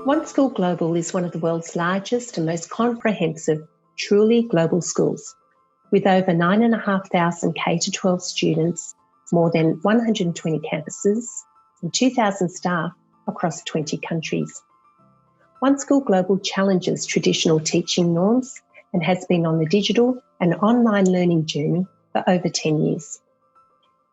One School Global is one of the world's largest and most comprehensive, truly global schools, with over 9,500 K-12 students, more than 120 campuses, and 2,000 staff across 20 countries. One School Global challenges traditional teaching norms and has been on the digital and online learning journey for over 10 years.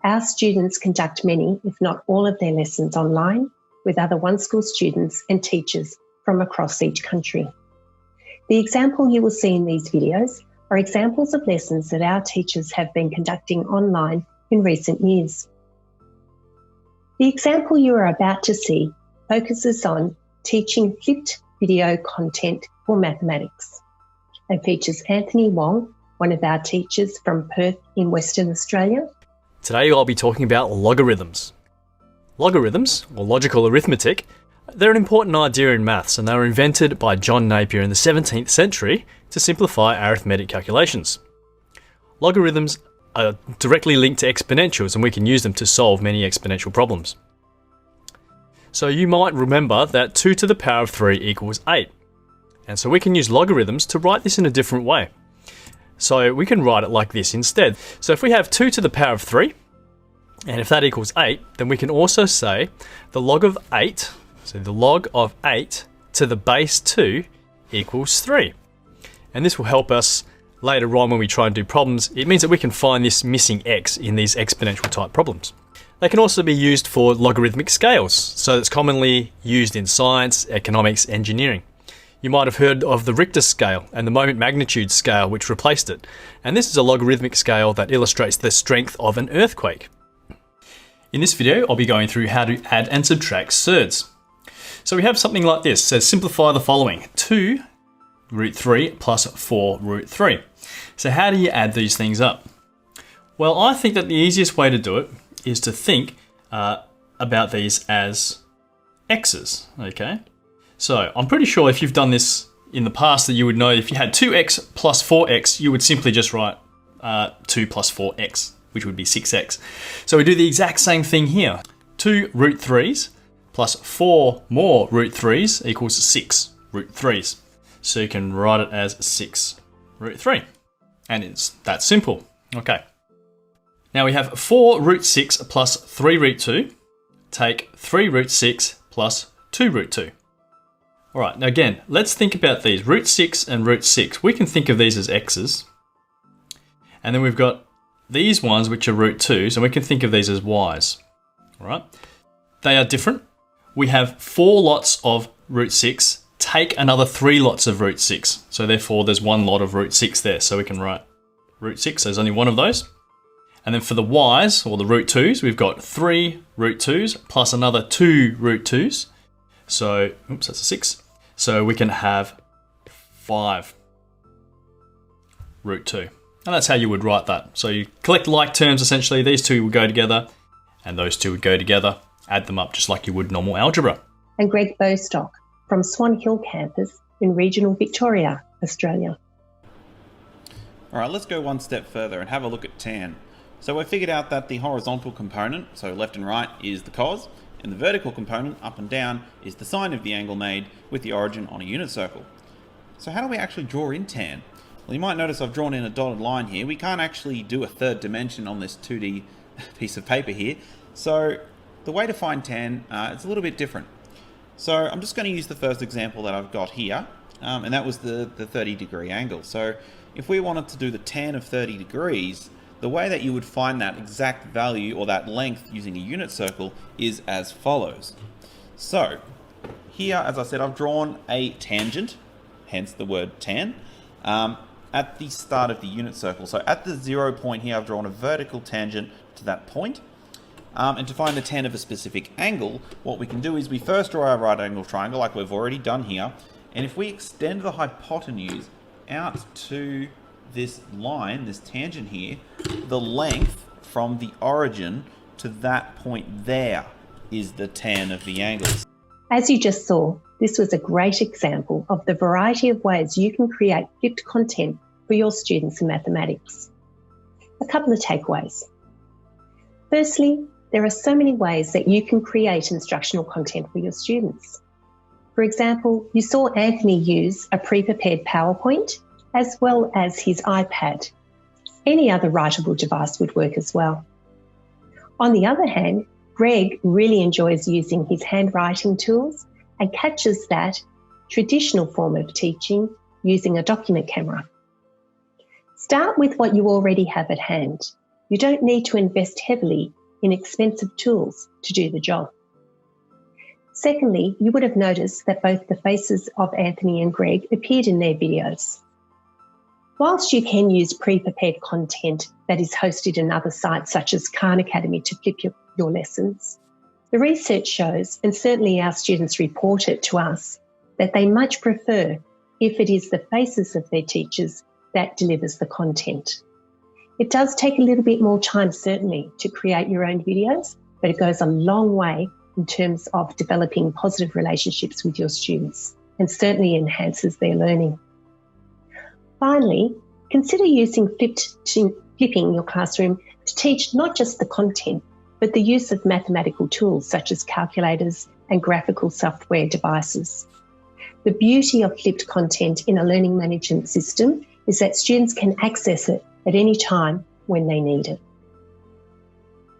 Our students conduct many, if not all, of their lessons online with other One School students and teachers from across each country. The example you will see in these videos are examples of lessons that our teachers have been conducting online in recent years. The example you are about to see focuses on teaching flipped video content for mathematics and features Anthony Wong, one of our teachers from Perth in Western Australia. Today I'll be talking about logarithms. Logarithms, or logical arithmetic, they're an important idea in maths, and they were invented by John Napier in the 17th century to simplify arithmetic calculations. Logarithms are directly linked to exponentials, and we can use them to solve many exponential problems. So you might remember that 2 to the power of 3 equals 8. And so we can use logarithms to write this in a different way. So we can write it like this instead. So if we have 2 to the power of 3, and if that equals 8, then we can also say the log of 8, so the log of 8 to the base 2 equals 3. And this will help us later on when we try and do problems. It means that we can find this missing x in these exponential type problems. They can also be used for logarithmic scales, so it's commonly used in science, economics, engineering. You might have heard of the Richter scale and the moment magnitude scale which replaced it. And this is a logarithmic scale that illustrates the strength of an earthquake. In this video, I'll be going through how to add and subtract surds. So we have something like this. It says simplify the following: 2 root 3 plus 4 root 3. So how do you add these things up? Well, I think that the easiest way to do it is to think about these as x's, okay? So I'm pretty sure if you've done this in the past that you would know if you had 2x plus 4x, you would simply just write 2 plus 4x, which would be 6x. So we do the exact same thing here. 2 root 3s plus 4 more root 3s equals 6 root 3s. So you can write it as 6 root 3. And it's that simple. Okay. Now we have 4 root 6 plus 3 root 2. Take 3 root 6 plus 2 root 2. All right, now again, let's think about these. Root 6 and root 6. We can think of these as x's. And then we've got these ones which are root 2s, and we can think of these as y's. All right? They are different. We have 4 lots of root 6. Take another 3 lots of root 6. So therefore there's 1 lot of root 6 there. So we can write root 6, there's only one of those. And then for the y's, or the root 2s, we've got 3 root 2s plus another 2 root 2s. So, oops, that's a 6. So we can have 5 root 2. And that's how you would write that. So you collect like terms essentially. These two would go together and those two would go together. Add them up just like you would normal algebra. And Greg Bostock from Swan Hill campus in regional Victoria, Australia. All right, let's go one step further and have a look at tan. So we've figured out that the horizontal component, so left and right, is the cos, and the vertical component, up and down, is the sine of the angle made with the origin on a unit circle. So how do we actually draw in tan? Well, you might notice I've drawn in a dotted line here. We can't actually do a third dimension on this 2D piece of paper here. So the way to find tan, it's a little bit different. So I'm just going to use the first example that I've got here, and that was the 30-degree angle. So if we wanted to do the tan of 30 degrees, the way that you would find that exact value or that length using a unit circle is as follows. So here, as I said, I've drawn a tangent, hence the word tan, at the start of the unit circle. So at the 0 point here, I've drawn a vertical tangent to that point. And to find the tan of a specific angle, what we can do is we first draw our right angle triangle like we've already done here. And if we extend the hypotenuse out to this line, this tangent here, the length from the origin to that point there is the tan of the angles. As you just saw, this was a great example of the variety of ways you can create flipped content for your students in mathematics. A couple of takeaways. Firstly, there are so many ways that you can create instructional content for your students. For example, you saw Anthony use a pre-prepared PowerPoint as well as his iPad. Any other writable device would work as well. On the other hand, Greg really enjoys using his handwriting tools and catches that traditional form of teaching using a document camera. Start with what you already have at hand. You don't need to invest heavily in expensive tools to do the job. Secondly, you would have noticed that both the faces of Anthony and Greg appeared in their videos. Whilst you can use pre-prepared content that is hosted in other sites such as Khan Academy to flip your lessons, the research shows, and certainly our students report it to us, that they much prefer if it is the faces of their teachers that delivers the content. It does take a little bit more time, certainly, to create your own videos, but it goes a long way in terms of developing positive relationships with your students and certainly enhances their learning. Finally, consider using flipping your classroom to teach not just the content, but the use of mathematical tools such as calculators and graphical software devices. The beauty of flipped content in a learning management system is that students can access it at any time when they need it.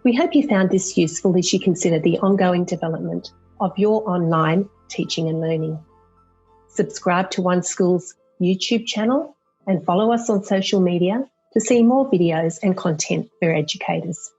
We hope you found this useful as you consider the ongoing development of your online teaching and learning. Subscribe to One School's YouTube channel and follow us on social media to see more videos and content for educators.